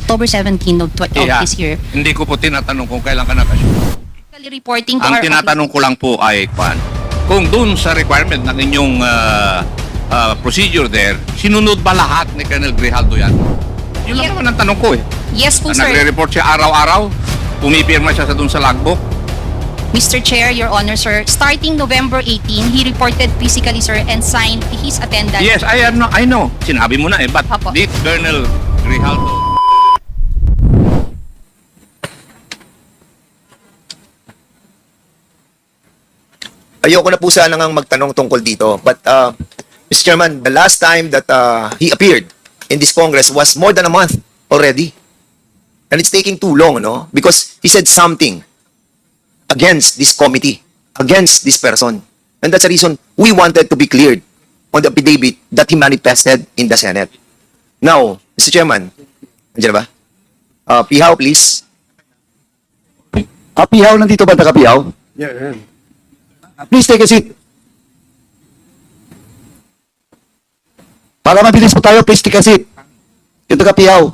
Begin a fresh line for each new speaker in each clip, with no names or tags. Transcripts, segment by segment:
October 17 of this year.
Hindi ko po tinatanong kung kailan ka nakashoot.
Reporting to
Ang
our
tinatanong ko lang po ay, kung dun sa requirement ng inyong procedure there, sinunod ba lahat ni Colonel Grijaldo yan? Yun lang naman ang tanong ko eh.
Yes po,
Na
sir.
nagre-report siya araw-araw, pumipirma siya sa dun sa logbook.
Mr. Chair, Your Honor, sir, starting November 18, he reported physically, sir, and signed his attendance.
Yes, I know. Sinabi mo na eh, but
Apo.
did Colonel Grijaldo
Ayoko na po sana ngang magtanong tungkol dito. But, Mr. Chairman, the last time that he appeared in this Congress was more than a month already. And it's taking too long, no? Because he said something against this committee, against this person. And that's the reason we wanted to be cleared on the affidavit that he manifested in the Senate. Now, Mr. Chairman, nandiyan ba? Pihaw, please.
Pihaw, nandito ba taga-Pihaw?
Yeah.
Please take a seat. Para mabilis po tayo, please take a seat. Ito taga-Pihaw.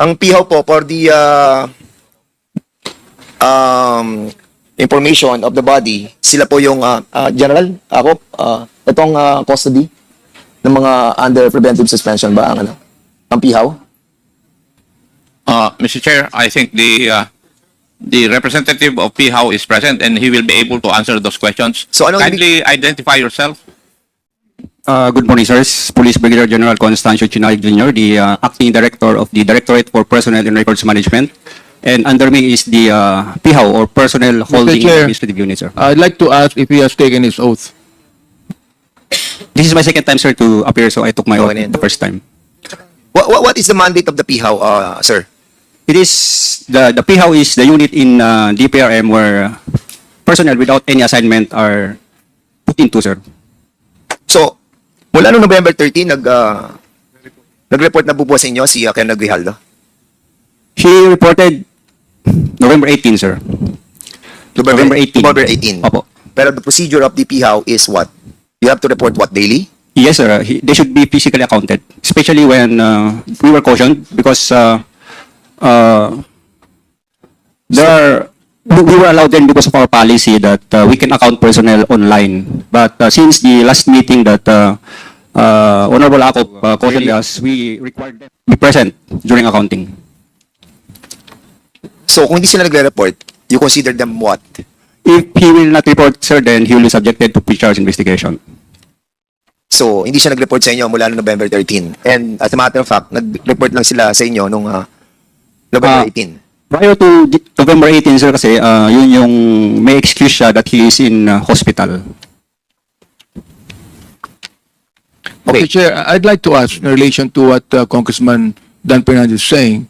Ang pihaw po for the information of the body, sila po yung general, ako, itong custody ng mga under preventive suspension ba ang ang pihaw?
Mr. Chair, I think the representative of PHAW is present and he will be able to answer those questions.
So, anong
Kindly identify yourself.
Good morning, sirs. Police Brigadier General Constancio Chinay Jr., the Acting Director of the Directorate for Personnel and Records Management. And under me is the PHAW, or Personnel Holding
Chair,
Administrative Unit, sir.
I'd like to ask if he has taken his oath.
This is my second time, sir, to appear, so I took my oath
Okay.
the first time.
What is the mandate of the pihaw, sir?
It is, the PHAW is the unit in DPRM where personnel without any assignment are put into, sir.
So, mula noong November 13, nag-report na po sa inyo si Colonel Grijaldo?
He reported November 18, sir. November 18.
November 18.
Opo.
Pero the procedure of the pihaw is what? You have to report what, daily?
Yes, sir. They should be physically accounted, especially when we were cautioned because we were allowed then because of our policy that we can account personnel online. But since the last meeting that Honorable Akop cautioned us, we required them to be present during accounting.
So, kung hindi sila nagre-report, you consider them what?
If he will not report, sir, then he will be subjected to pre-charge investigation.
So, hindi siya nag-report sa inyo mula noong November 13. And as a matter of fact, nag-report lang sila sa inyo noong November 18.
Prior to November 18, sir, kasi yun yung may excuse siya that he is in hospital.
Okay.
Mr. Chair, I'd like to ask in relation to what Congressman Dan Fernandez is saying.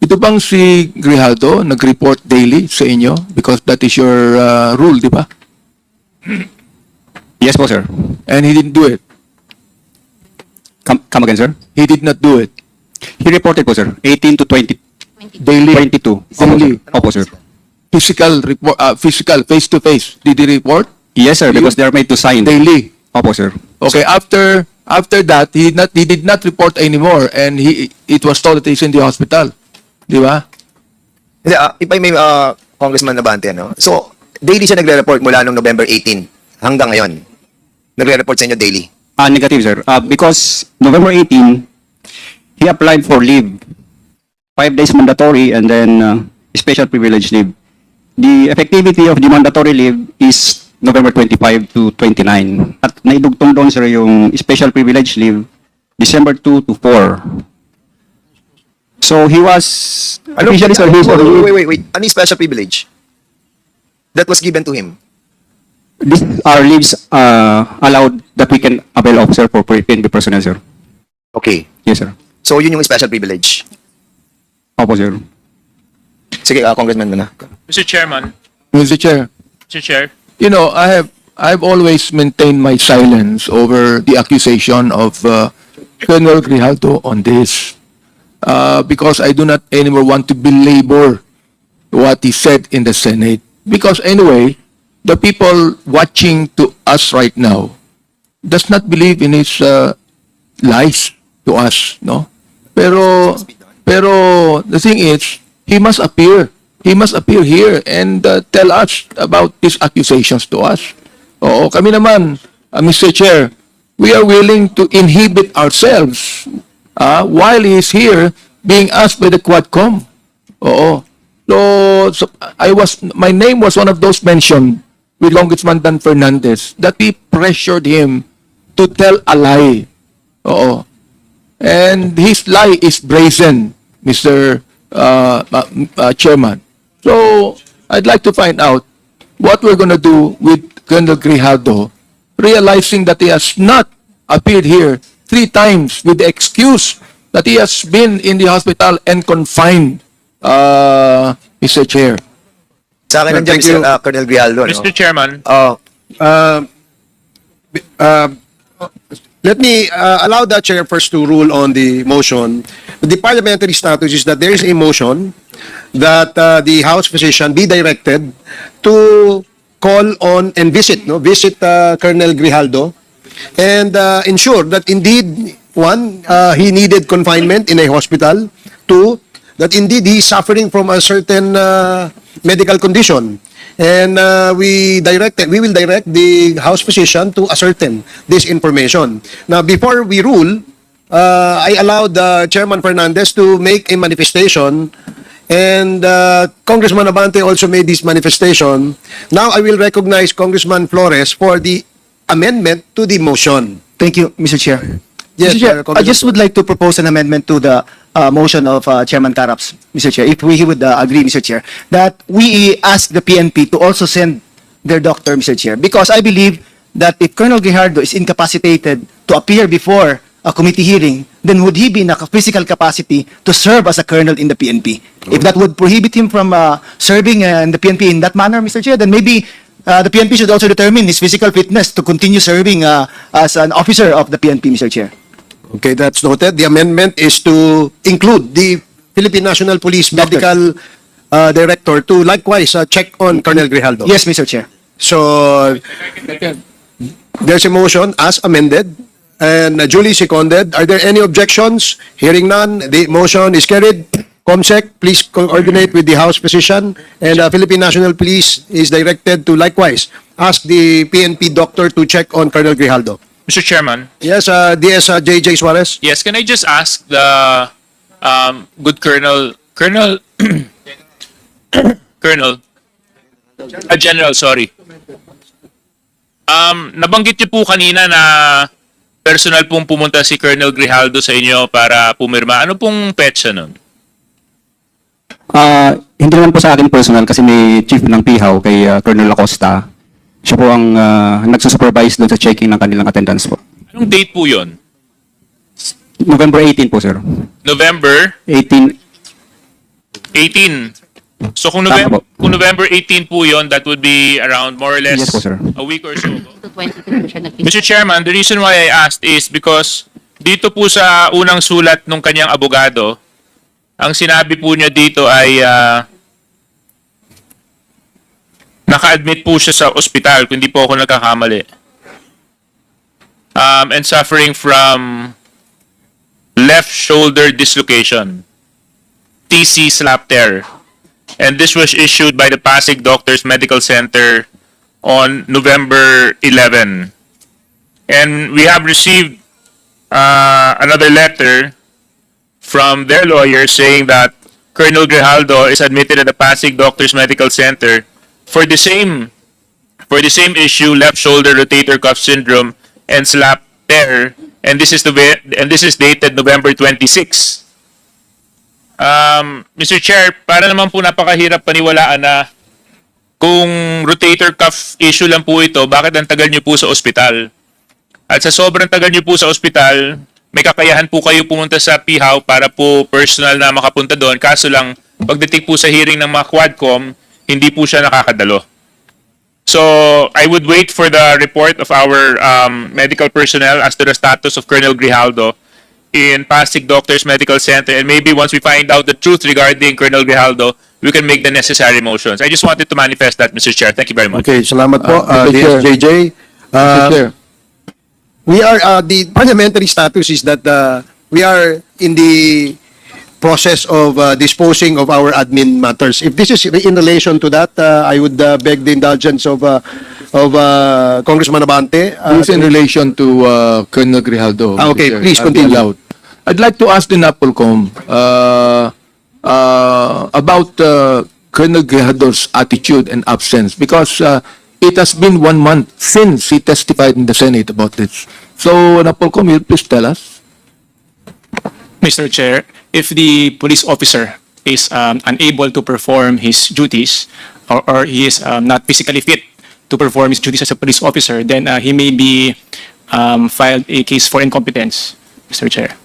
Ito bang si Grijaldo nag-report daily sa inyo? Because that is your rule, di ba?
Yes po, sir.
And he didn't do it.
Come again, sir?
He did not do it.
He reported po, sir. 18 to 20.
Daily.
22.
Daily.
Opo, sir.
Physical report, physical, face-to-face. Did he report?
Yes, sir, because they are made to sign.
Daily.
Opo, sir.
Okay, after that, he did not report anymore, and it was told that he's in the hospital. Di ba?
Hindi, if I may, Congressman Nabante, no? So, daily siya nagre-report mula noong November 18 hanggang ngayon. Nagre-report sa inyo daily.
Negative, sir. Because November 18, he applied for leave. 5 days mandatory and then special privilege leave. The effectivity of the mandatory leave is November 25 to 29. At naidugtong doon, sir, yung special privilege leave, December 2 to 4. So he was officially, sir, he was on leave.
Wait. Ano yung special privilege that was given to him?
These are leaves allowed that we can avail of, sir, for PNP personnel, sir.
Okay.
Yes, sir.
So, yun yung special privilege.
Opo, sir.
Sige, Congressman na.
Mr. Chairman,
Mr. Chair,
Mr. Chair,
you know, I've always maintained my silence over the accusation of Colonel Grijaldo on this because I do not anymore want to belabor what he said in the Senate. Because anyway, the people watching to us right now, does not believe in his lies to us, no? Pero the thing is, he must appear. He must appear here and tell us about these accusations to us. Oo, kami naman, Mr. Chair, we are willing to inhibit ourselves while he is here being asked by the Quadcom. Oo. So my name was one of those mentioned with Congressman Dan Fernandez that we pressured him to tell a lie. Oo. And his lie is brazen, Mr. Chairman. So, I'd like to find out what we're going to do with Colonel Grijaldo, realizing that he has not appeared here 3 times with the excuse that he has been in the hospital and confined, Mr. Chair.
Sa akin nandiyan,
Thank you.
Mr. Colonel Grijaldo. No?
Mr. Chairman,
Let me allow the chair first to rule on the motion. The parliamentary status is that there is a motion that the House physician be directed to call on and visit Colonel Grijaldo and ensure that indeed, one, he needed confinement in a hospital. 2, that indeed he is suffering from a certain medical condition. And we will direct the House physician to ascertain this information. Now, before we rule, I allowed Chairman Fernandez to make a manifestation, and Congressman Abante also made this manifestation. Now, I will recognize Congressman Flores for the amendment to the motion.
Thank you, Mr. Chair.
Yes,
Mr. Chair, I
Congressman.
just would like to propose an amendment to the motion of Chairman Caraps, Mr. Chair, if he would agree, Mr. Chair, that we ask the PNP to also send their doctor, Mr. Chair, because I believe that if Colonel Grijaldo is incapacitated to appear before a committee hearing, then would he be in a physical capacity to serve as a colonel in the PNP? If that would prohibit him from serving in the PNP in that manner, Mr. Chair, then maybe the PNP should also determine his physical fitness to continue serving as an officer of the PNP, Mr. Chair.
Okay, that's noted. The amendment is to include the Philippine National Police Medical Director to likewise check on Colonel Grijaldo.
Yes, Mr. Chair.
So, there's a motion as amended and duly seconded. Are there any objections? Hearing none, the motion is carried. COMSEC, please coordinate with the House physician, and Philippine National Police is directed to likewise ask the PNP doctor to check on Colonel Grijaldo.
Mr. Chairman,
Yes, DS JJ Suarez.
yes, can I just ask the good Colonel, General, sorry. Nabanggit niyo po kanina na personal pong pumunta si Colonel Grijaldo sa inyo para pumirma. Ano pong petsa nun?
Hindi naman po sa akin personal kasi may chief ng PIHAW kay Colonel ACOSTA. Siya po ang nagsusupervise doon sa checking ng kanilang attendance po.
Anong date po yon?
November 18 po, sir.
November
18.
18. So kung
Tama
November 18 po yon, that would be around more or less
Yes po, sir.
a week or so ago.
To 22 siya nag-
Mr. Chairman, the reason why I asked is because dito po sa unang sulat ng kanyang abogado, ang sinabi po niya dito ay naka-admit po siya sa ospital, kung hindi po ako nagkakamali. And suffering from left shoulder dislocation, TC slap tear. And this was issued by the Pasig Doctors Medical Center on November 11. And we have received another letter from their lawyer saying that Colonel Grijaldo is admitted at the Pasig Doctors Medical Center for the same issue, left shoulder rotator cuff syndrome and slap tear, and this is dated November 26. Mr. Chair, para naman po napakahirap paniwalaan na kung rotator cuff issue lang po ito, bakit ang tagal niyo po sa ospital? At sa sobrang tagal niyo po sa ospital, may kakayahan po kayo pumunta sa PIHAW para po personal na makapunta doon. Kaso lang, pagdating po sa hearing ng mga Quadcom, hindi po siya nakakadalo. So, I would wait for the report of our medical personnel as to the status of Colonel Grijaldo in Pasig Doctors Medical Center. And maybe once we find out the truth regarding Colonel Grijaldo, we can make the necessary motions. I just wanted to manifest that, Mr. Chair. Thank you very much.
Okay, salamat po.
Mr.
DS
Chair.
JJ.
Mr. Chair.
We are, the parliamentary status is that we are in the process of disposing of our admin matters. If this is in relation to that, I would beg the indulgence of Congressman Abante.
This in relation to Colonel Grijaldo. Mr.
Okay,
Chair.
please
I'll be
continue.
allowed. I'd like to ask the NAPOLCOM about Colonel Grijaldo's attitude and absence, because it has been 1 month since he testified in the Senate about this. So, NAPOLCOM, will you please tell us?
Mr. Chair, if the police officer is unable to perform his duties, or he is not physically fit to perform his duties as a police officer, then he may be filed a case for incompetence, Mr. Chair.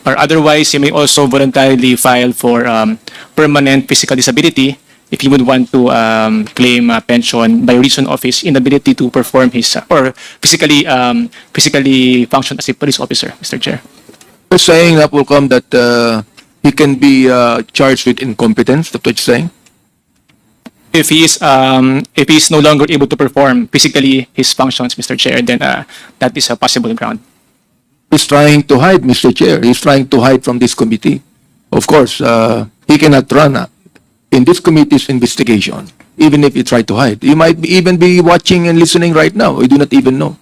Or otherwise, he may also voluntarily file for permanent physical disability if he would want to claim pension by reason of his inability to perform his or physically function as a police officer, Mr. Chair.
You're saying, NAPOLCOM, that he can be charged with incompetence, that's what you're saying?
If he is no longer able to perform physically his functions, Mr. Chair, then that is a possible ground.
He's trying to hide, Mr. Chair. He's trying to hide from this committee. Of course, he cannot run in this committee's investigation, even if he tried to hide. He might even be watching and listening right now. We do not even know.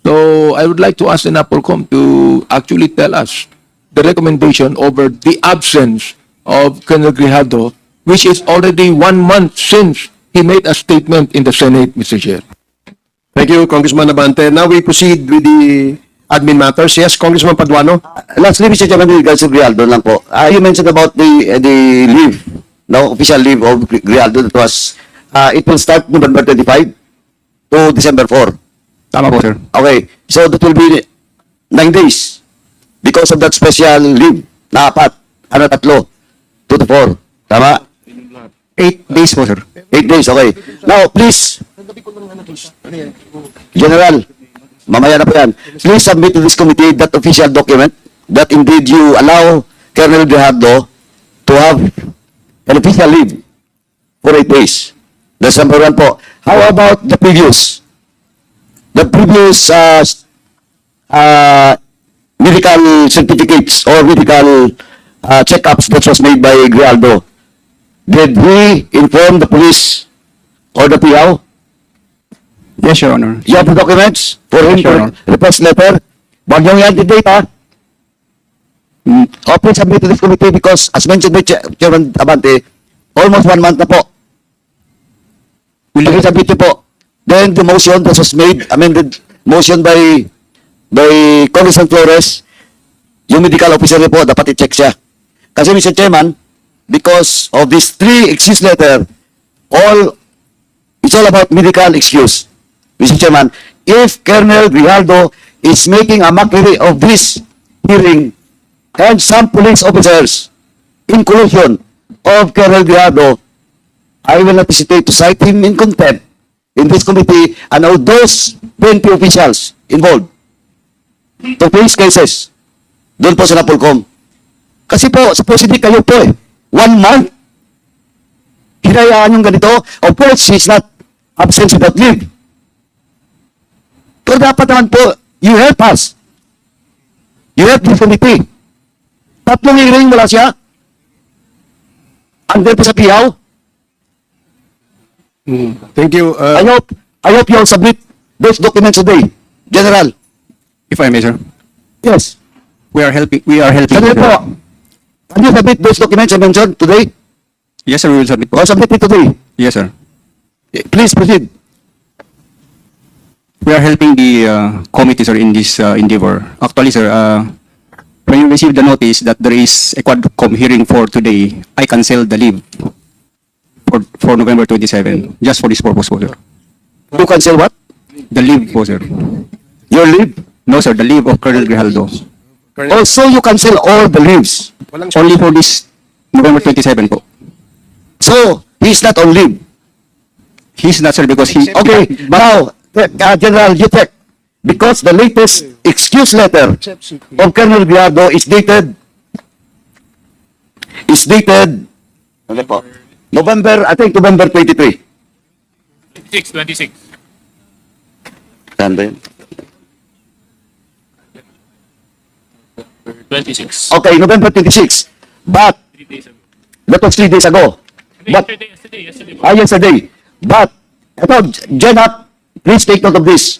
So I would like to ask the NAPOLCOM to actually tell us the recommendation over the absence of Colonel Grijaldo, which is already 1 month since he made a statement in the Senate, Mr. Chair.
Thank you, Congressman Abante. Now we proceed with the admin matters. Yes, Congressman Paduano.
Lastly, Mr. Chairman, with regards to Grijaldo lang po. You mentioned about the leave, no, official leave of Grijaldo that was, it will start November 25 to December 4.
Tama po, sir.
Okay, so that will be 9 days because of that special leave na 4, 3, 2 to 4. Tama?
8 days po, sir.
8 days, okay. Now, please, General, mamaya na po yan. Please submit to this committee that official document that indeed you allow Colonel Grijaldo to have an official leave for 8 days. That's number 1 po. How about the previous medical certificates or medical checkups that was made by Grijaldo? Did we inform the police or the PIAO?
Yes, Your Honor.
You have the documents for him
Sure.
to request letter? Wag niyong i-antidate, ha? Please submit to this committee because, as mentioned by Chairman Abante, almost 1 month na po. Will you submit niyo po? Then the motion that was made, amended motion by Congressman Flores, yung medical officer niyo po, dapat i-check siya. Kasi, Mr. Chairman, because of these 3 excuse letter, it's all about medical excuse. Mr. Chairman, if Colonel Grijaldo is making a mockery of this hearing and some police officers in collusion of Colonel Grijaldo, I will not hesitate to cite him in contempt in this committee and all those 20 officials involved to face cases doon po sa NAPOLCOM. Kasi po, supposedly kayo po 1 month, hinayaan yung ganito. Of course, he's not absent without leave. Pero dapat naman po, you help us. You help the committee. 3 hearing wala siya. Andun po sa PIAO.
Thank you.
I hope you'll submit those documents today. General.
If I may, sir.
Yes.
We are helping.
Sabi po, can you submit those documents I mentioned today?
Yes, sir, we will submit po.
Or submit it today?
Yes, sir.
Please proceed.
We are helping the committee, sir, in this endeavor. Actually, sir, when you receive the notice that there is a quadcom hearing for today, I cancel the leave for November 27, just for this purpose po, sir.
You cancel what?
The leave po, sir.
Your leave?
No, sir, the leave of Colonel Grijaldo.
Also, you cancel all the leaves.
Only for this November 27 po.
So, he's not on leave.
He's not, sir, because he...
Okay, now, General, you check. Because the latest excuse letter of Colonel Grijaldo is dated ano po? November 23.
26.
Saan ba yun?
26.
Okay, November 26. But, that was 3 days ago. But, yesterday. But, ito, Jenna, please take note of this.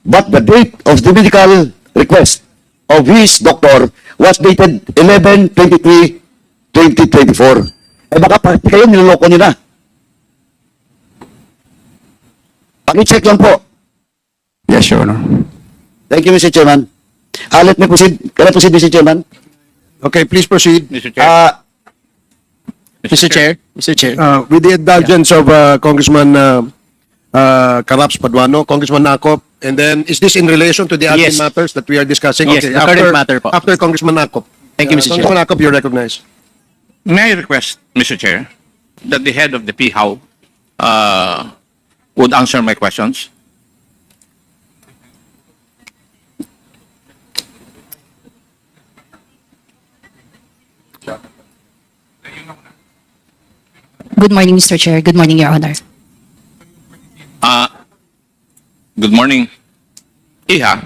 But the date of the medical request of his doctor was dated 11/23/2024. Eh baka pati kayo niloloko nyo na. Paki-check lang po.
Yes, Your Honor.
Thank you, Mr. Chairman. Let me proceed. Can I proceed, Mr. Chairman?
Okay, please proceed.
Mr. Chair.
Mr. Chair, Mr. Chair.
With the indulgence of Congressman Caraps Paduano, Congressman Nakop, and then is this in relation to the admin
Yes.
matters that we are discussing?
Yes, the current matter po.
After Congressman Nakop.
Thank you, Mr. Chair.
Congressman Nakop, you're recognized.
May I request, Mr. Chair, that the head of the PHAW would answer my questions?
Good morning, Mr. Chair. Good morning, Your Honor.
Good morning. Iha,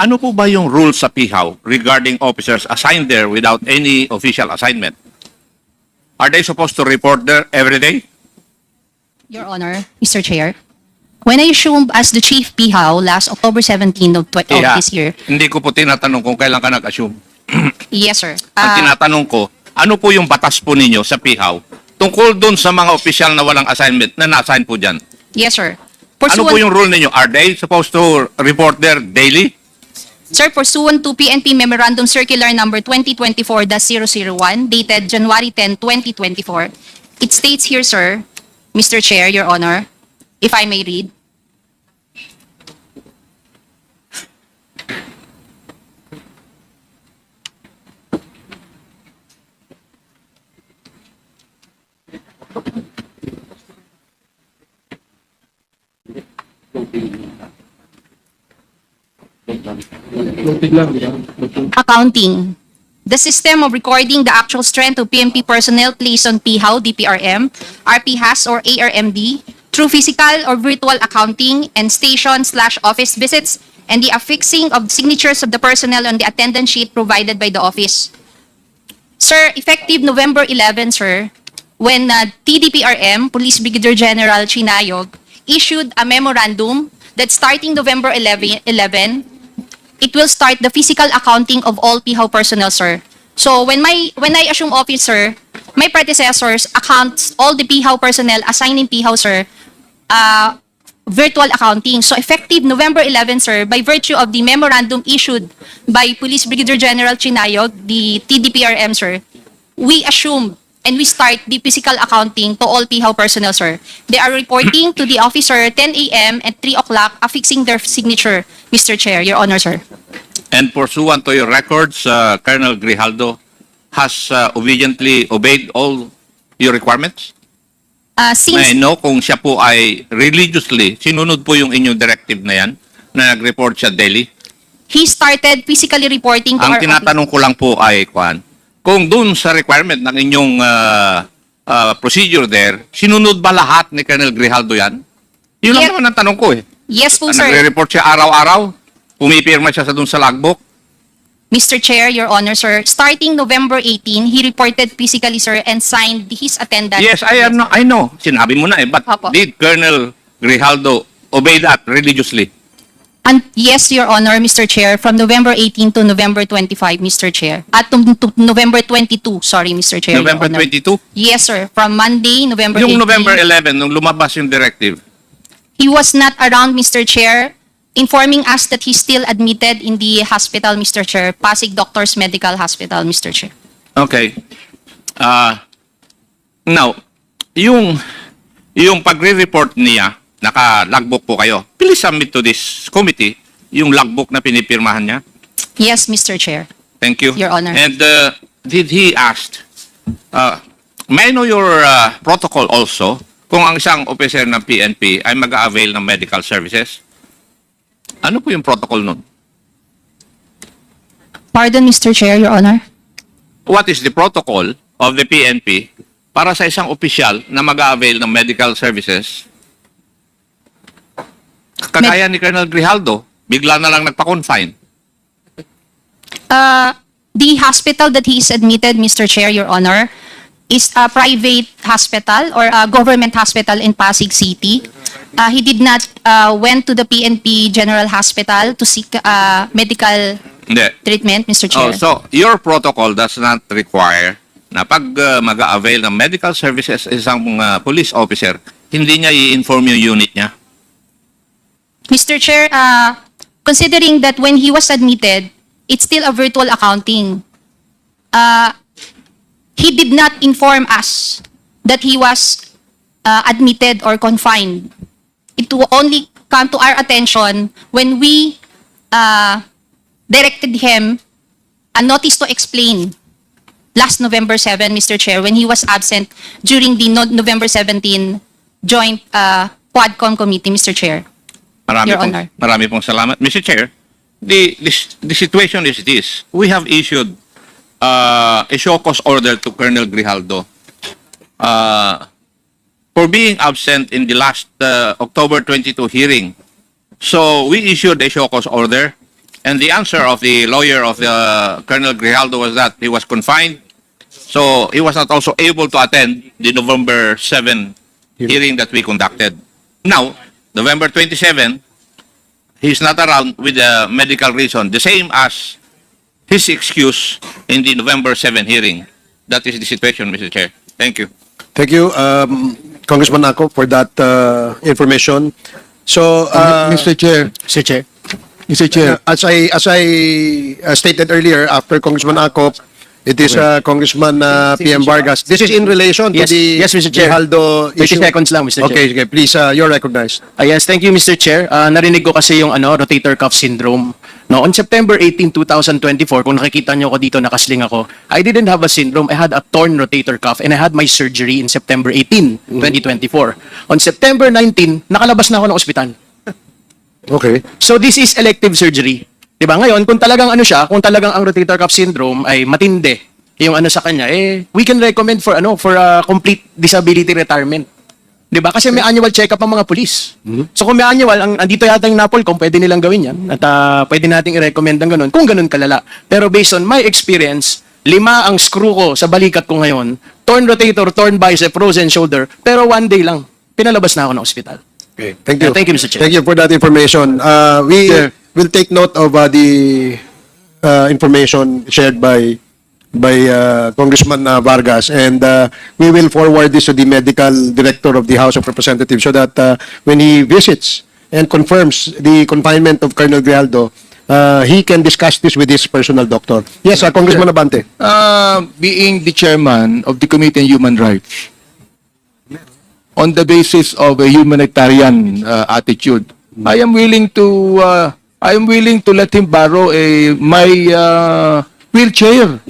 ano po ba yung rules sa PHAW regarding officers assigned there without any official assignment? Are they supposed to report there every day?
Your Honor, Mr. Chair, when I assumed as the Chief PHAW last October 17 of
Iha,
this year,
hindi ko po tinatanong kung kailan ka nag-assume.
yes, sir.
Ang tinatanong ko, ano po yung batas po ninyo sa PHAW tungkol doon sa mga opisyal na walang assignment na na-assign po dyan?
Yes, sir.
Ano po yung rule ninyo? Are they supposed to report there daily?
Sir, pursuant to PNP Memorandum Circular Number 2024-001, dated January 10, 2024, it states here, sir, Mr. Chair, Your Honor, if I may read. Accounting. The system of recording the actual strength of PMP personnel placed on PHAW, DPRM, RPHAS, or ARMD through physical or virtual accounting and station/office visits and the affixing of signatures of the personnel on the attendance sheet provided by the office. Sir, effective November 11, sir, when TDPRM, Police Brigadier General Chinayog, issued a memorandum that starting November 11, it will start the physical accounting of all PHAW personnel, sir. So when I assume office, sir, my predecessors accounts all the PHAW personnel assigning PHAW, sir, virtual accounting. So effective November 11, sir, by virtue of the memorandum issued by Police Brigadier General Chinayog, the TDPRM, sir, we assume and we start the physical accounting to all PHAW personnel, sir. They are reporting to the officer 10 a.m. and 3 o'clock, affixing their signature, Mr. Chair, Your Honor, sir.
And pursuant to your records, Colonel Grijaldo has obediently obeyed all your requirements? May I
Since
know kung siya po ay religiously, sinunod po yung inyong directive na yan, na nag-report siya daily?
he started physically reporting to
Ang
our office.
tinatanong ko lang po ay, kung dun sa requirement ng inyong procedure there, sinunod ba lahat ni Colonel Grijaldo yan? Yun lang
Yes.
naman ang tanong ko eh.
Yes po, sir.
Nagre-report siya araw-araw? Pumipirma siya sa dun sa logbook?
Mr. Chair, Your Honor, sir, starting November 18, he reported physically, sir, and signed his attendance.
Yes, I know. Sinabi mo na eh. But
Opo.
did Colonel Grijaldo obey that religiously?
And yes, Your Honor, Mr. Chair, from November 18 to November 25, Mr. Chair. At to November 22, sorry, Mr. Chair, Your
November
Honor.
22?
Yes, sir. From Monday, November
Yung
18.
November 11, nung lumabas yung directive,
He was not around, Mr. Chair, informing us that he's still admitted in the hospital, Mr. Chair, Pasig Doctors Medical Hospital, Mr. Chair.
okay. Now, yung pagre-report niya, naka-logbook po kayo. Please submit to this committee yung logbook na pinipirmahan niya.
Yes, Mr. Chair.
Thank you.
Your Honor.
And did he ask, may I know your protocol also kung ang isang officer ng PNP ay mag-avail ng medical services? Ano po yung protocol nun?
Pardon, Mr. Chair, Your Honor.
What is the protocol of the PNP para sa isang opisyal na mag-avail ng medical services? Kagaya ni Colonel Grijaldo, bigla na lang nagpa-confine.
The hospital that he is admitted, Mr. Chair, Your Honor, is a private hospital or a government hospital in Pasig City. He did not went to the PNP General Hospital to seek medical
Hindi.
treatment, Mr.
Oh,
Chair.
so your protocol does not require na pag mag-avail ng medical services isang police officer, hindi niya i-inform yung unit niya.
Mr. Chair, considering that when he was admitted, it's still a virtual accounting. He did not inform us that he was admitted or confined. It will only come to our attention when we directed him a notice to explain last November 7, Mr. Chair, when he was absent during the November 17 joint Quadcom committee, Mr. Chair. Your Honor.
Marami pong salamat. Mr. Chair, the situation is this. We have issued a show cause order to Colonel Grijaldo for being absent in the last October 22 hearing. So we issued a show cause order, and the answer of the lawyer of the Colonel Grijaldo was that he was confined, so he was not also able to attend the November 7 hearing that we conducted. Now, November 27, he's not around with a medical reason, the same as his excuse in the November 7 hearing. That is the situation, Mr. Chair. Thank you.
Thank you, Congressman Ako, for that information. So,
Mr. Chair,
Mr. Chair.
Mr. Chair,
as I stated earlier, after Congressman Ako, it is Congressman PM Vargas. This is in relation to
Yes,
the
yes, Mr. Chair.
Grijaldo
30
issue.
seconds lang, Mr. Chair.
Okay, okay, please, you're recognized.
Yes, thank you, Mr. Chair. Narinig ko kasi yung rotator cuff syndrome. No, on September 18, 2024, kung nakikita niyo ako dito, nakasling ako, I didn't have a syndrome. I had a torn rotator cuff and I had my surgery in September 18, 2024. On September 19, nakalabas na ako ng ospital.
Okay.
So this is elective surgery. 'Di ba? Ngayon, kung talagang kung talagang ang rotator cuff syndrome ay matindi, yung sa kanya, we can recommend for complete disability retirement. 'Di ba? Kasi may annual check-up ang mga pulis. So kung may annual, andito yata yung NAPOLCOM, pwede nilang gawin 'yan at pwede nating i-recommend ang ganun kung ganun kalala. Pero based on my experience, 5 ang screw ko sa balikat ko ngayon, torn rotator, torn bicep, frozen shoulder, pero 1 day lang, pinalabas na ako ng ospital.
Okay. Thank you.
Thank you, Mr. Chair.
Thank you for that information. We will take note of the information shared by Congressman Vargas, and we will forward this to the medical director of the House of Representatives so that when he visits and confirms the confinement of Colonel Grijaldo, he can discuss this with his personal doctor. Yes, Congressman Abante.
being the chairman of the Committee on Human Rights, on the basis of a humanitarian attitude, I am willing to let him borrow my wheelchair.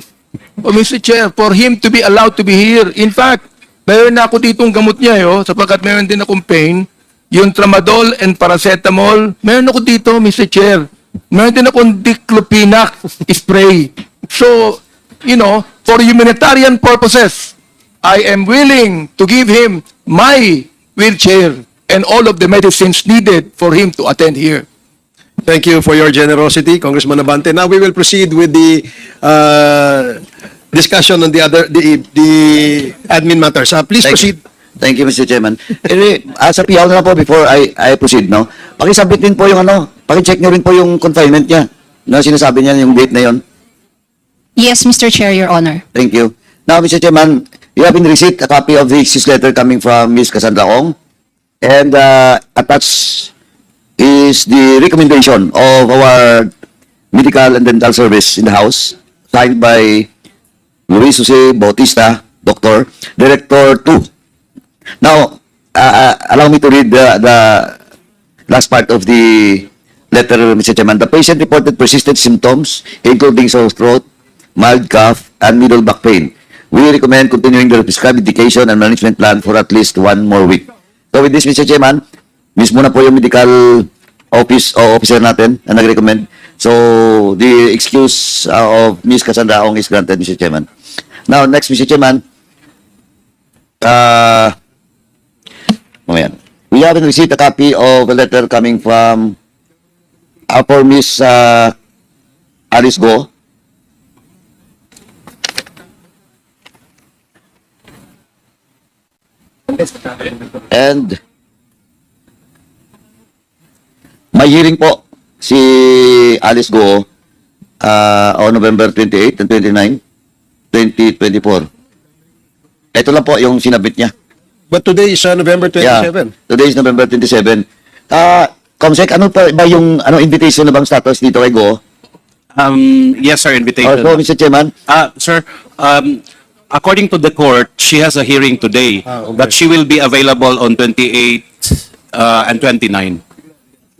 Mr. Chair, for him to be allowed to be here. In fact, mayroon na ako ditong gamot niya, sapagkat mayroon din akong pain, yung tramadol and paracetamol, mayroon ako dito, Mr. Chair. Mayroon din akong diclofenac spray. So, for humanitarian purposes, I am willing to give him my wheelchair and all of the medicines needed for him to attend here.
Thank you for your generosity, Congressman Abante. Now we will proceed with the discussion on the admin matters. Please proceed.
Thank you, Mr. Chairman. Sa PIAW na po, before I proceed, no? Pakisubmit din po yung pakicheck nyo rin po yung confinement niya. Na sinasabi niya yung date na yon.
Yes, Mr. Chair, Your Honor.
Thank you. Now, Mr. Chairman, you have been received a copy of the excuse letter coming from Ms. Cassandra Ong, and attached is the recommendation of our medical and dental service in the House, signed by Luis Jose Bautista, Doctor, Director 2. Now, allow me to read the last part of the letter, Mr. Chairman. The patient reported persistent symptoms, including sore throat, mild cough, and middle back pain. We recommend continuing the prescribed medication and management plan for at least 1 more week. So with this, Mr. Chairman, mismo na po yung medical officer natin na nag-recommend. So the excuse of Ms. Cassandra Ong is granted, Mr. Chairman. Now, next, Mr. Chairman, we haven't received a copy of a letter coming from for Ms. Alice Go. And may hearing po si Alice Go on November 28 and 29, 2024. Ito lang po yung sinabit niya.
But today is November 27.
Yeah, today is November 27. Comsec, ano pa ba yung invitation na bang status dito kay Go?
Yes, sir, invitation.
Also, Mr. Chairman,
Sir, according to the court, she has a hearing today,
okay.
but she will be available on 28 and 29.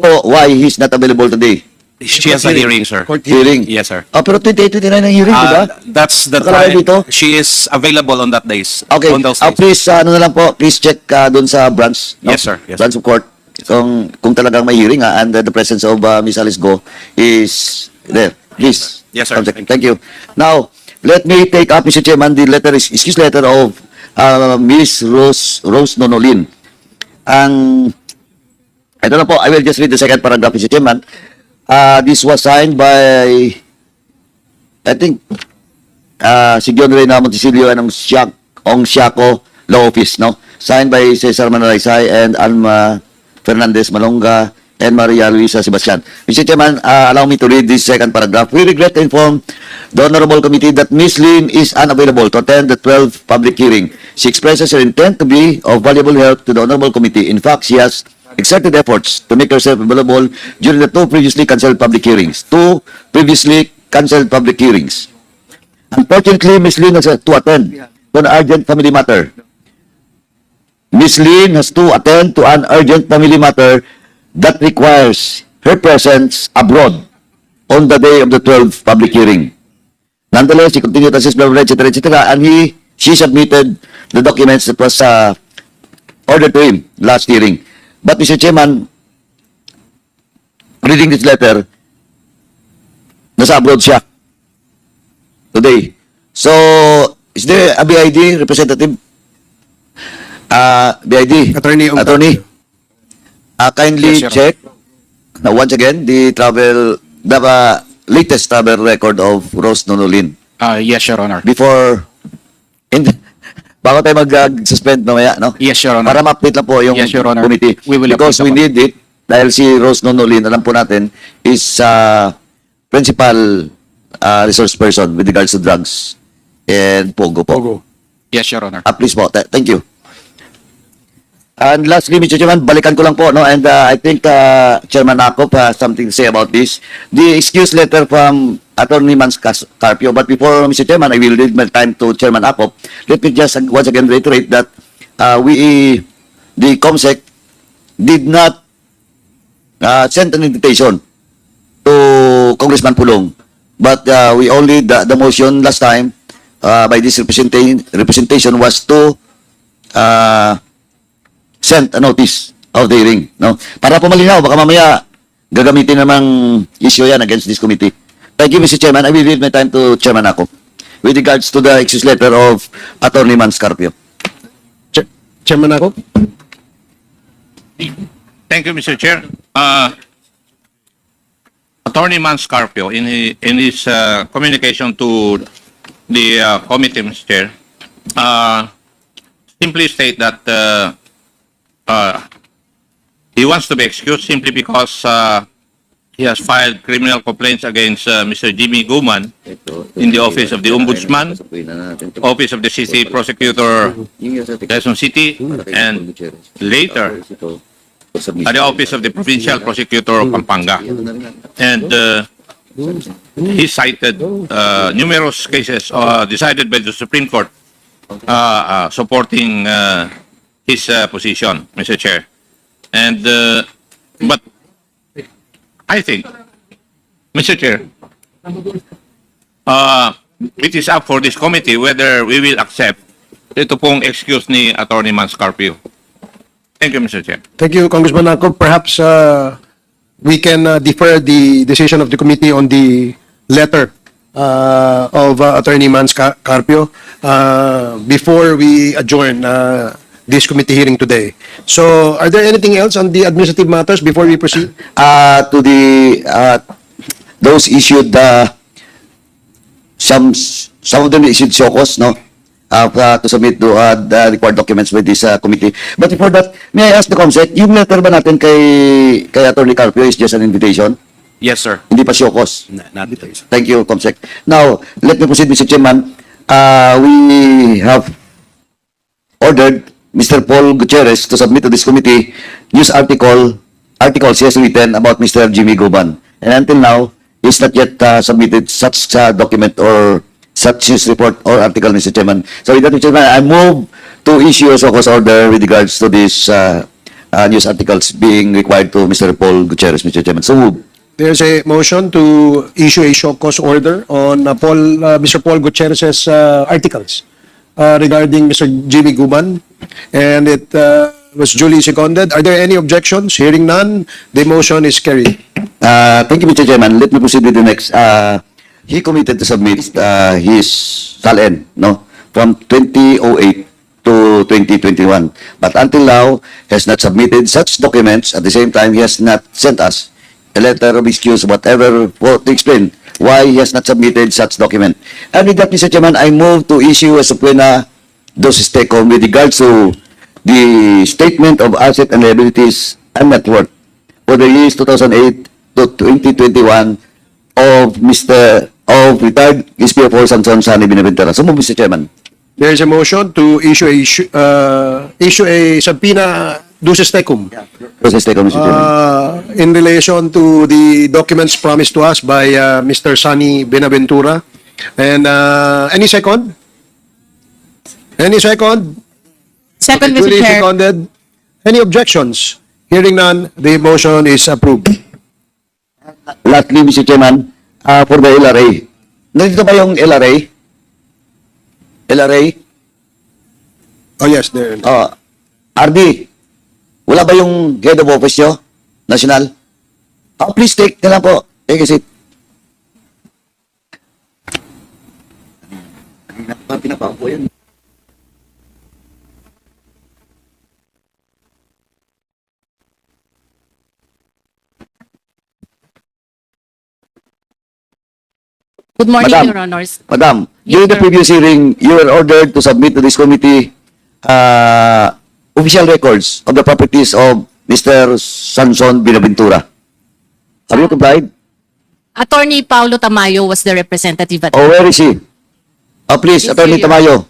why he's not available today?
She has a hearing, sir.
Court
Hearing.
Yes, sir.
Pero 28, 29 ang hearing, di ba?
That's the
Nakalagay
time.
dito?
She is available on that days.
Okay,
On those days.
please, ano na lang po, please check doon sa branch. No?
Yes, sir. Yes,
Branch of court. Kung talagang may hearing, and the presence of Miss Alice Go is there. Please.
Yes, sir.
Comsec. Thank you. Now, let me take up, Mr. Chairman, the excuse letter of Miss Rose Nonolin. Ito na po, I will just read the second paragraph, Mr. Chairman. This was signed by, I think, si John Reyna Montesilio and Ong Siaco Law Office, no? Signed by Cesar Manalaysay and Alma Fernandez Malonga and Maria Luisa Sebastian. Mr. Chairman, allow me to read this second paragraph. We regret to inform the Honorable Committee that Ms. Lin is unavailable to attend the 12th public hearing. She expresses her intent to be of valuable help to the Honorable Committee. In fact, she has exerted efforts to make herself available during the two previously cancelled public hearings. Unfortunately, Ms. Lin has to attend to an urgent family matter. Ms. Lin has to attend to an urgent family matter that requires her presence abroad on the day of the 12th public hearing. Nonetheless, he continued to assist, blah, blah, etc., etc., and she submitted the documents that was ordered to him last hearing. But, Mr. Chairman, reading this letter, nasa abroad siya today. So, is there a BID representative? BID?
Attorney.
Kindly
Yes, Your
check once again the latest travel record of Rose Nonolin
Yes, Your Honor.
before bago tayo mag-suspend mamaya, no?
Yes, Your Honor.
Para ma-update lang po yung
Yes, Your Honor.
committee.
We will
Because
update
we
ako.
need it dahil si Rose Nonolin, alam po natin, is principal resource person with regards to drugs and Pogo po.
Pogo.
Yes, Your Honor.
Please po. Thank you. And lastly, Mr. Chairman, balikan ko lang po, no? And I think Chairman Akop has something to say about this. The excuse letter from Attorney Mans Carpio. But before, Mr. Chairman, I will leave my time to Chairman Akop. Let me just once again reiterate that the COMSEC did not send an invitation to Congressman Pulong. But we only, the motion last time by this representation was to send a notice of the hearing, no? Para po malinaw, baka mamaya gagamitin namang issue yan against this committee. Thank you, Mr. Chairman. I will leave my time to Chairman Ako with regards to the excuse letter of Attorney Mans Carpio.
Chairman ako?
Thank you, Mr. Chair. Attorney Manscarpio, in his communication to the committee, Mr. Chair, simply state that he wants to be excused simply because he has filed criminal complaints against Mr. Jimmy Guman in the office of the Ombudsman, office of the City Prosecutor, Quezon City, and later at the office of the Provincial Prosecutor of Pampanga. And he cited numerous cases decided by the Supreme Court supporting his position, Mr. Chair. And but I think, Mr. Chair, it is up for this committee whether we will accept ito pong excuse ni Attorney Manscarpio. Thank you, Mr. Chair.
Thank you, Congressman Ako. Perhaps we can defer the decision of the committee on the letter of Attorney Mans Carpio before we adjourn this committee hearing today. So, are there anything else on the administrative matters before we proceed?
To the those issued some of them issued SOCOS, no? to submit to the required documents with this committee. But before that, may I ask the COMSEC, yung letter ba natin kay Attorney Carpio is just an invitation?
Yes, sir.
Hindi pa siokos?
Not
Thank you, COMSEC. Now, let me proceed, Mr. Chairman. We have ordered Mr. Paul Gutierrez to submit to this committee news articles he has written about Mr. Jimmy Guban. And until now, he's not yet submitted such document or such news report or article, Mr. Chairman. So with that, Mr. Chairman, I move to issue a SOCOS order with regards to these news articles being required to Mr. Paul Gutierrez, Mr. Chairman. So move.
There's a motion to issue a show cause order on Mr. Paul Gutierrez's articles regarding Mr. Jimmy Guban, and it was duly seconded. Are there any objections? Hearing none, the motion is carried.
Thank you, Mr. Chairman. Let me proceed with the next. He committed to submit his SALN, no, from 2008 to 2021. But until now, has not submitted such documents. At the same time, he has not sent us a letter of excuse, whatever, to explain why he has not submitted such document. And with that, Mr. Chairman, I move to issue a subpoena dos STECOM with regards to the statement of asset and liabilities and net worth for the years 2008 to 2021 of retired SPO4 Sanson Sani Binaventura. So move, Mr. Chairman.
There is a motion to issue a subpoena duces tecum
Dos STECOM, Mr. Chairman.
in relation to the documents promised to us by Mr. Sani Benaventura. And any second? Any second?
Second, Mr.
Duly
Chair.
seconded. Any objections? Hearing none, the motion is approved.
Lastly, Mr. Chairman, for the LRA. Nandito ba yung LRA? LRA?
Oh yes, there.
RD, wala ba yung head of office nyo? National? Please take na lang po. Take a seat. Pinapako yan.
Good morning,
Madam.
Your Honors.
Madam,
Yes,
during the
sir.
previous hearing, you were ordered to submit to this committee official records of the properties of Mr. Sanson Binaventura. Have you complied?
Attorney Paulo Tamayo was the representative at
Or where is he? Please,
Yes,
Attorney
sir.
Tamayo.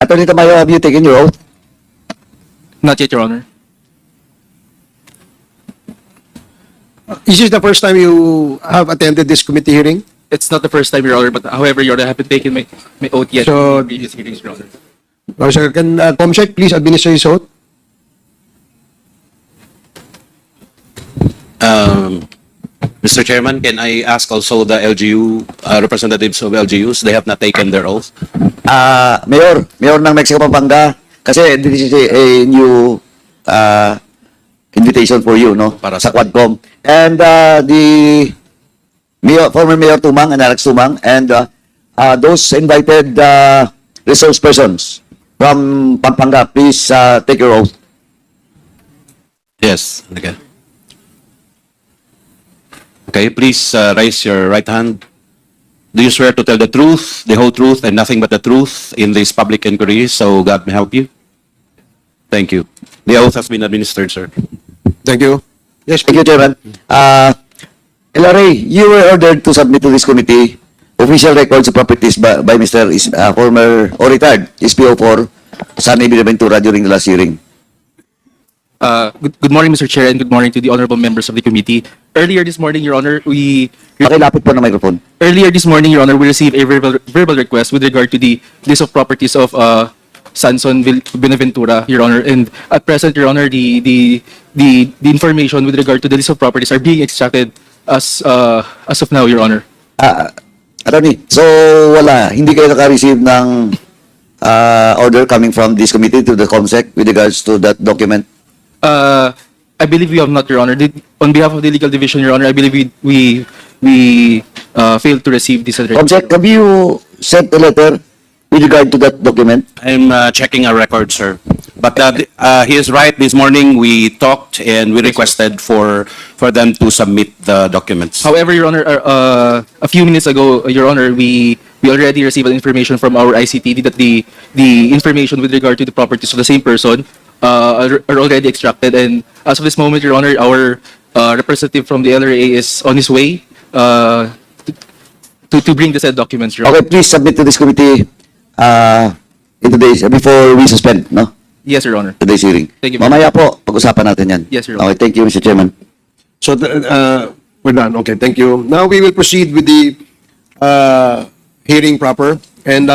Attorney Tamayo, have you taken your oath?
Not yet, Your Honor.
Is this the first time you have attended this committee hearing?
It's not the first time, Your Honor, but however, Your Honor, I haven't taken my oath yet
So-
in previous hearings, Your Honor.
Sir, can COMSEC please administer his oath?
Mr. Chairman, can I ask also the LGU, representatives of LGUs, they have not taken their oath?
Mayor ng Mexico Pampanga, kasi this is a new invitation for you, no?
Para
sa
sa-
Quadcom. And the former Mayor Tumang and Alex Tumang and those invited resource persons from Pampanga, please take your oath.
Yes. Okay. Okay, please raise your right hand. Do you swear to tell the truth, the whole truth, and nothing but the truth in this public inquiry, so God may help you? Thank you. The oath has been administered, sir.
Thank you. Yes,
Thank you, Chairman. LRA, you were ordered to submit to this committee official records of properties by Mr. Former or retired SPO4 Sani Binaventura during the last hearing.
Good morning, Mr. Chair, and good morning to the honorable members of the committee. Earlier this morning, Your Honor,
Pakilapit po ng microphone.
we received a verbal request with regard to the list of properties of Sanson Benaventura, Your Honor. And at present, Your Honor, the information with regard to the list of properties are being extracted as of now, Your Honor.
Attorney, so hindi kayo naka-receive ng order coming from this committee to the COMSEC with regards to that document?
I believe we have not, Your Honor. On behalf of the legal division, Your Honor, I believe we failed to receive this address.
COMSEC, have you sent a letter with regard to that document?
I'm checking our record, sir. But he is right. This morning, we talked and we requested for them to submit the documents.
However, Your Honor, a few minutes ago, Your Honor, we already received information from our ICTD that the information with regard to the properties of the same person are already extracted. And as of this moment, Your Honor, our representative from the LRA is on his way to bring the said documents, Your Honor.
Okay, please submit to this committee in today's, before we suspend, no?
Yes, Your Honor.
Today's hearing.
Thank you.
Mamaya po, pag-usapan natin yan.
Yes, Your Honor.
Okay, thank you, Mr. Chairman.
So, we're done. Okay, thank you. Now we will proceed with the hearing proper. And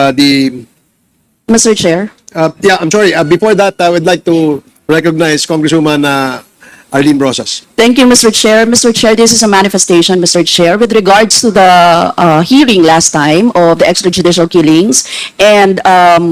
Mr. Chair.
yeah, I'm sorry. Before that, I would like to recognize Congresswoman Arlene Brosas.
Thank you, Mr. Chair. Mr. Chair, this is a manifestation, Mr. Chair, with regards to the hearing last time of the extrajudicial killings and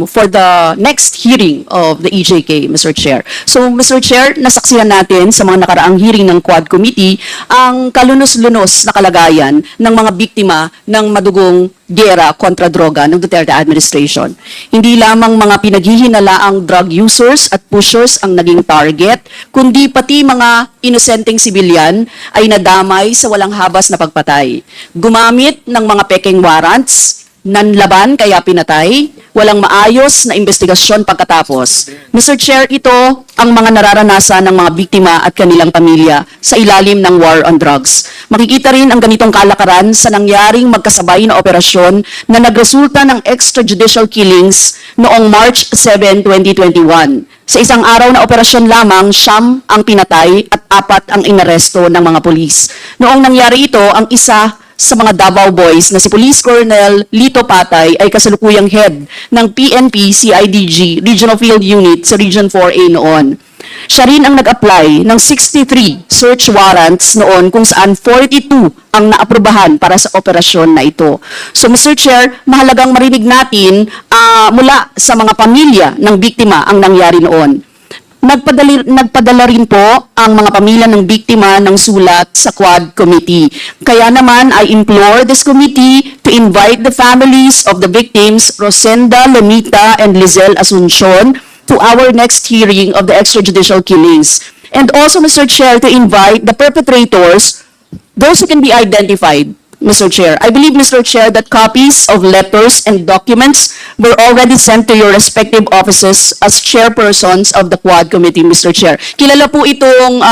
for the next hearing of the EJK, Mr. Chair. So, Mr. Chair, nasaksihan natin sa mga nakaraang hearing ng Quad Committee ang kalunos-lunos na kalagayan ng mga biktima ng madugong gera kontra droga ng Duterte administration. Hindi lamang mga pinaghihinalaang drug users at pushers ang naging target, kundi pati mga inosenteng sibilyan ay nadamay sa walang habas na pagpatay. Gumamit ng mga pekeng warrants, nanlaban kaya pinatay, walang maayos na investigasyon pagkatapos. Mr. Chair, ito ang mga nararanasan ng mga biktima at kanilang pamilya sa ilalim ng war on drugs. Makikita rin ang ganitong kalakaran sa nangyaring magkasabay na operasyon na nagresulta ng extrajudicial killings noong March 7, 2021. Sa isang araw na operasyon lamang, 9 ang pinatay at 4 ang inaresto ng mga pulis. Noong nangyari ito, ang isa sa mga Davao Boys na si Police Colonel Lito Patay ay kasalukuyang head ng PNP CIDG Regional Field Unit sa Region 4A noon. Siya rin ang nag-apply ng 63 search warrants noon kung saan 42 ang naaprubahan para sa operasyon na ito. So Mr. Chair, mahalagang marinig natin mula sa mga pamilya ng biktima ang nangyari noon. Nagpadala rin po ang mga pamilya ng biktima ng sulat sa Quad Committee. Kaya naman, I implore this committee to invite the families of the victims, Rosenda, Lemita, and Lizelle Asuncion, to our next hearing of the extrajudicial killings. And also, Mr. Chair, to invite the perpetrators, those who can be identified, Mr. Chair. I believe, Mr. Chair, that copies of letters and documents were already sent to your respective offices as chairpersons of the Quad Committee, Mr. Chair. Kilala po itong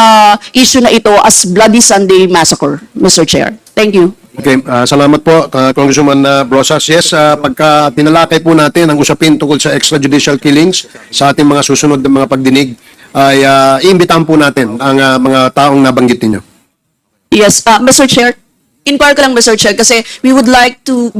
issue na ito as Bloody Sunday Massacre, Mr. Chair. Thank you.
Okay, salamat po, Congresswoman Brosas. Yes, pagka tinalakay po natin ang usapin tungkol sa extrajudicial killings sa ating mga susunod na mga pagdinig, ay iimbitahan po natin ang mga taong nabanggit ninyo.
Yes, Mr. Chair. Inquire ko lang, Mr. Chair, kasi we would like to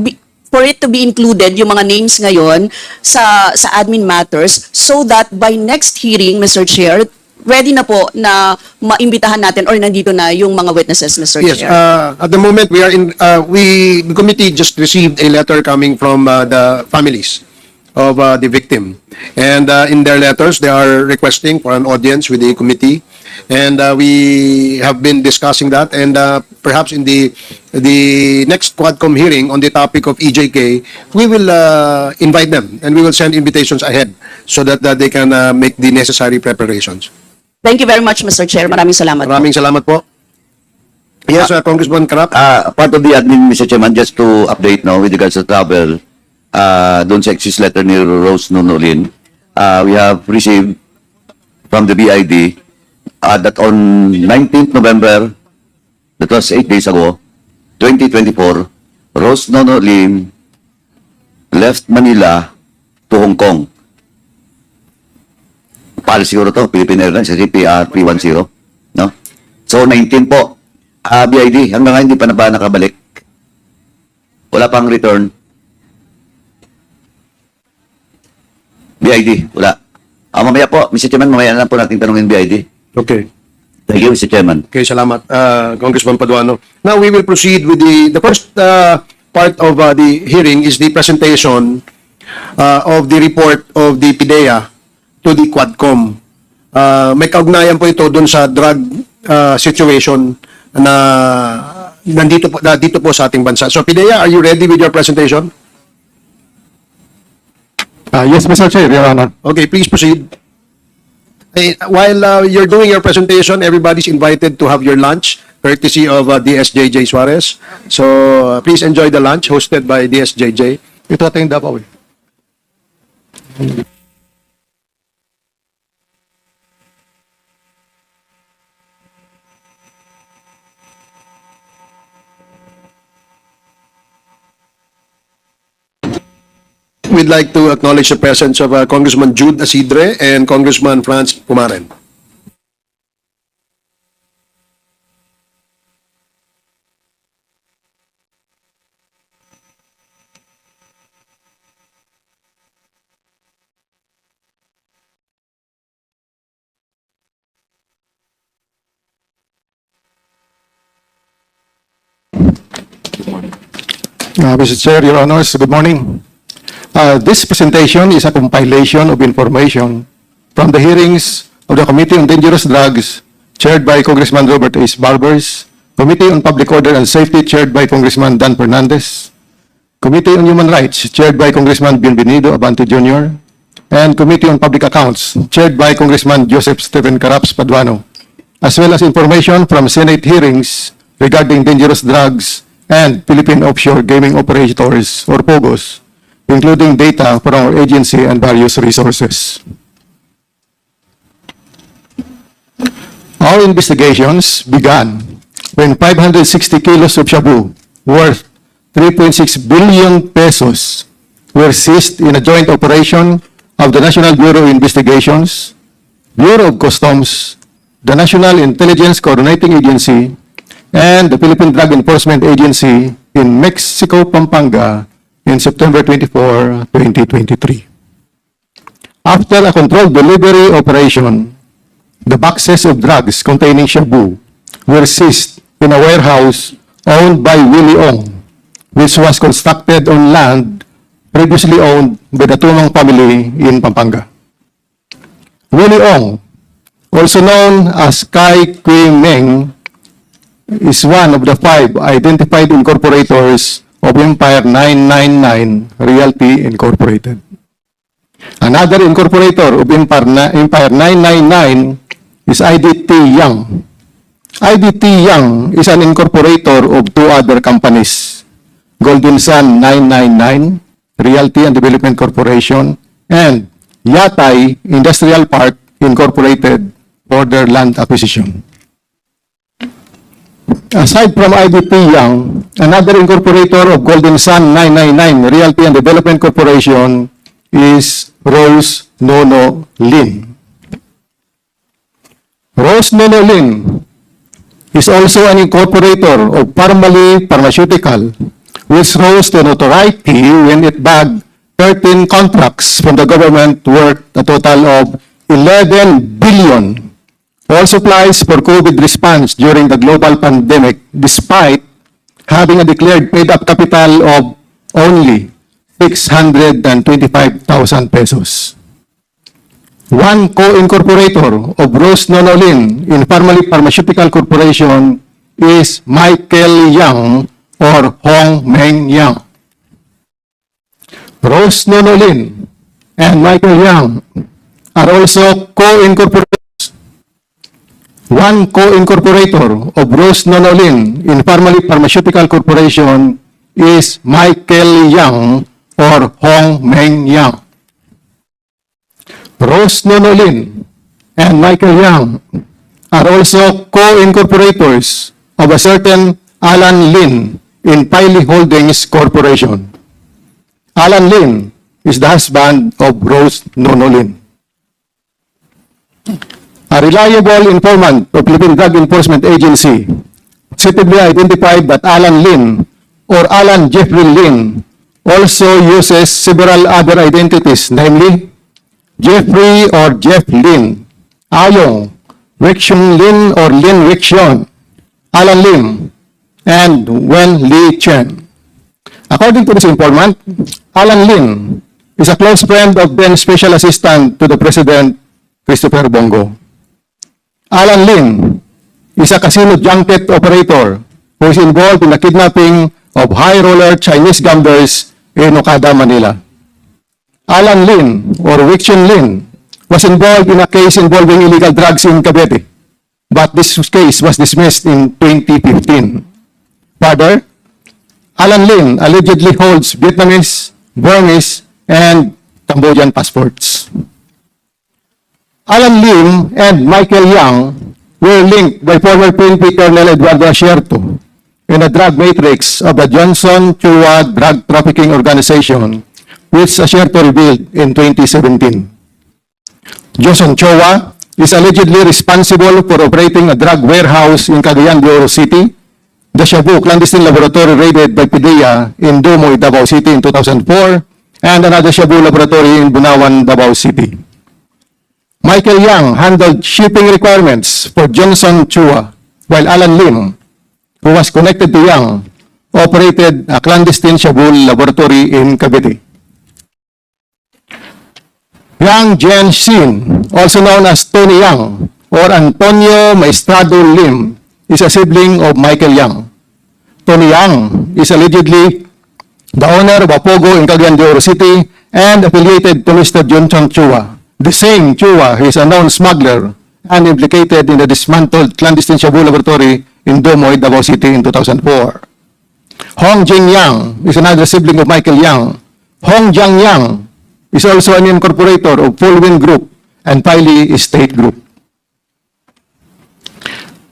for it to be included, yung mga names ngayon sa admin matters, so that by next hearing, Mr. Chair, ready na po na maimbitahan natin or nandito na yung mga witnesses, Mr.
Yes,
Chair.
at the moment we are in, the committee just received a letter coming from the families of the victim. And in their letters, they are requesting for an audience with the committee. And we have been discussing that. And perhaps in the next Quadcom hearing on the topic of EJK, we will invite them and we will send invitations ahead so that they can make the necessary preparations.
Thank you very much, Mr. Chair. Maraming salamat.
Maraming salamat po. Yes, Congressman Karap.
Part of the admin, Mr. Chairman, just to update now with regards to travel, doon sa exist letter ni Rose Nunolin, we have received from the BID that on 19th November, that was 8 days ago, 2024, Rose Nunolin left Manila to Hong Kong. Pal siguro to, Philippine Airlines, kasi PR 310, no? So, 19 po, BID, hanggang ngayon hindi pa na ba nakabalik? Wala pang return? BID, wala. Mamaya po, Mr. Chairman, mamaya na lang po natin tanungin BID.
Okay.
Thank you, Mr. Chairman.
Okay, salamat, Congressman Paduano. Now, we will proceed with the first part of the hearing is the presentation of the report of the PIDEA to the Quadcom. May kaugnayan po ito dun sa drug situation na dito po sa ating bansa. So, PIDEA, are you ready with your presentation? Yes, Mr. Chair, Your Honor. Okay, please proceed. While you're doing your presentation, everybody's invited to have your lunch, courtesy of DSJJ Suarez. So please enjoy the lunch hosted by DSJJ. Ito ating dapaw. We'd like to acknowledge the presence of Congressman Jude Asidre and Congressman Franz Pumaren. Mr. Chair, Your Honors, good morning. This presentation is a compilation of information from the hearings of the Committee on Dangerous Drugs, chaired by Congressman Robert H. Barbers, Committee on Public Order and Safety, chaired by Congressman Dan Fernandez, Committee on Human Rights, chaired by Congressman Bienvenido Abante Jr., and Committee on Public Accounts, chaired by Congressman Joseph Stephen Caraps Paduano, as well as information from Senate hearings regarding dangerous drugs and Philippine offshore gaming operators, or POGOs, including data from our agency and various resources. Our investigations began when 560 kilos of shabu worth 3.6 billion pesos were seized in a joint operation of the National Bureau of Investigations, Bureau of Customs, the National Intelligence Coordinating Agency, and the Philippine Drug Enforcement Agency in Mexico, Pampanga, in September 24, 2023. After a controlled delivery operation, the boxes of drugs containing shabu were seized in a warehouse owned by Willie Ong, which was constructed on land previously owned by the Tumang family in Pampanga. Willie Ong, also known as Kai Kui Meng, is one of the 5 identified incorporators of Empire 999 Realty Incorporated. Another incorporator of Empire 999 is IDT Young. IDT Young is an incorporator of 2 other companies, Golden Sun 999 Realty and Development Corporation and Yatay Industrial Park Incorporated for their land acquisition. Aside from IDT Young, another incorporator of Golden Sun 999 Realty and Development Corporation is Rose Nono Lin. Rose Nono Lin is also an incorporator of Parmalee Pharmaceutical, which rose to notoriety when it bagged 13 contracts from the government worth a total of 11 billion. All supplies for COVID response during the global pandemic, despite having a declared paid-up capital of only 625,000 pesos. One co-incorporator of Rose Nonolin in Parmalee Pharmaceutical Corporation is Michael Yang or Hong Meng Yang. Rose Nonolin and Michael Yang are also co-incorporators. One co-incorporator of Rose Nonolin in Parmalee Pharmaceutical Corporation is Michael Yang or Hong Meng Yang. Rose Nonolin and Michael Yang are also co-incorporators of a certain Alan Lin in Piley Holdings Corporation. Alan Lin is the husband of Rose Nonolin. A reliable informant of Philippine Drug Enforcement Agency positively identified that Alan Lin or Alan Jeffrey Lin also uses several other identities, namely Jeffrey or Jeff Lin, Ayong, Rixion Lin or Lin Rixion, Alan Lim, and Wen Li Chen. According to this informant, Alan Lin is a close friend of then Special Assistant to the President, Christopher Bongo. Alan Lin is a casino junket operator who is involved in the kidnapping of high-roller Chinese gamblers in Okada, Manila. Alan Lin or Wixion Lin was involved in a case involving illegal drugs in Cavite, but this case was dismissed in 2015. Further, Alan Lin allegedly holds Vietnamese, Burmese, and Cambodian passports. Alan Lim and Michael Yang were linked by former PNP Colonel Eduardo Asierto in a drug matrix of the Johnson Chua Drug Trafficking Organization, which Asierto revealed in 2017. Johnson Chua is allegedly responsible for operating a drug warehouse in Cagayan de Oro City, the Shabu clandestine laboratory raided by PDEA in Dumoy, Davao City in 2004, and another Shabu laboratory in Bunawan, Davao City. Michael Yang handled shipping requirements for Johnson Chua, while Alan Lim, who was connected to Yang, operated a clandestine Shabu laboratory in Cavite. Yang Jianxin, also known as Tony Yang or Antonio Maestrado Lim, is a sibling of Michael Yang. Tony Yang is allegedly the owner of a Pogo in Cagayan de Oro City and affiliated to Mr. Johnson Chua. The same Chua is a known smuggler and implicated in the dismantled clandestine Shabu laboratory in Dumoy, Davao City in 2004. Hong Jing Yang is another sibling of Michael Yang. Hong Jiang Yang is also an incorporator of Fullwind Group and Piley Estate Group.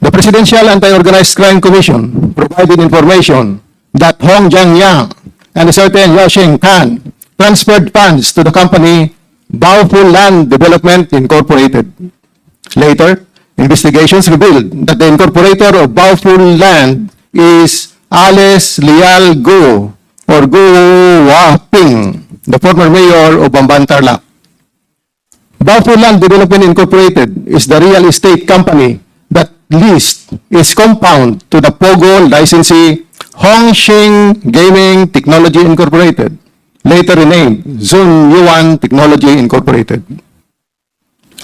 The Presidential Anti-Organized Crime Commission provided information that Hong Jiang Yang and a certain Yao Sheng Tan transferred funds to the company Baoful Land Development Incorporated. Later, investigations revealed that the incorporator of Baoful Land is Alice Leal Go or Go Waping, the former mayor of Bamban Tarlac. Baoful Land Development Incorporated is the real estate company that leased its compound to the Pogo licensee Hongxing Gaming Technology Incorporated, later renamed Zun Yuan Technology Incorporated.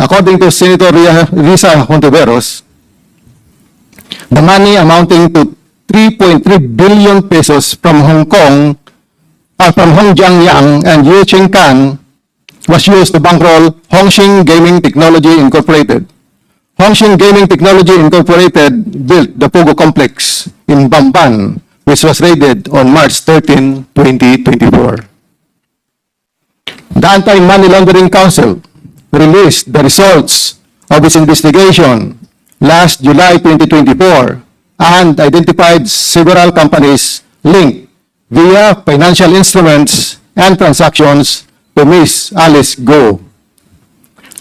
According to Senator Risa Hontiveros, the money amounting to 3.3 billion pesos from Hong Kong, from Hong Jiang Yang and Yu Ching Kan was used to bankroll Hongxing Gaming Technology Incorporated. Hongxing Gaming Technology Incorporated built the Pogo Complex in Bamban, which was raided on March 13, 2024. The Anti-Money Laundering Council released the results of its investigation last July 2024 and identified several companies linked via financial instruments and transactions to Ms. Alice Go.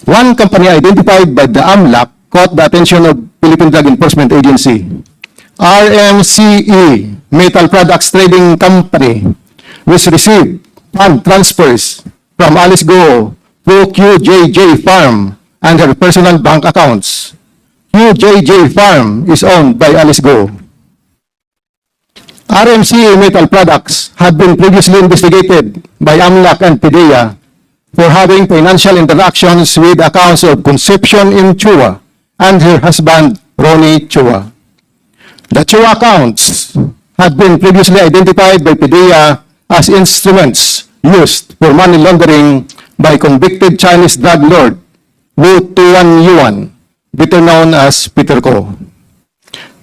One company identified by the AMLAC caught the attention of Philippine Drug Enforcement Agency. RMCE Metal Products Trading Company, which received fund transfers from Alice Go through QJJ Farm and her personal bank accounts. QJJ Farm is owned by Alice Go. RMCE Metal Products had been previously investigated by AMLAC and PDEA for having financial interactions with accounts of Concepcion in Chua and her husband, Ronnie Chua. The Chua accounts had been previously identified by PDEA as instruments used for money laundering by convicted Chinese drug lord Wu Tuan Yuan, better known as Peter Ko.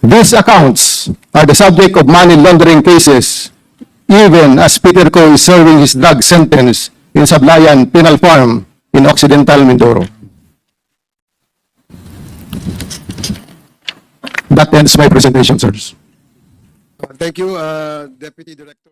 These accounts are the subject of money laundering cases, even as Peter Ko is serving his drug sentence in Sablayan Penal Farm in Occidental Mindoro. That ends my presentation, sirs. Thank you, Deputy Director.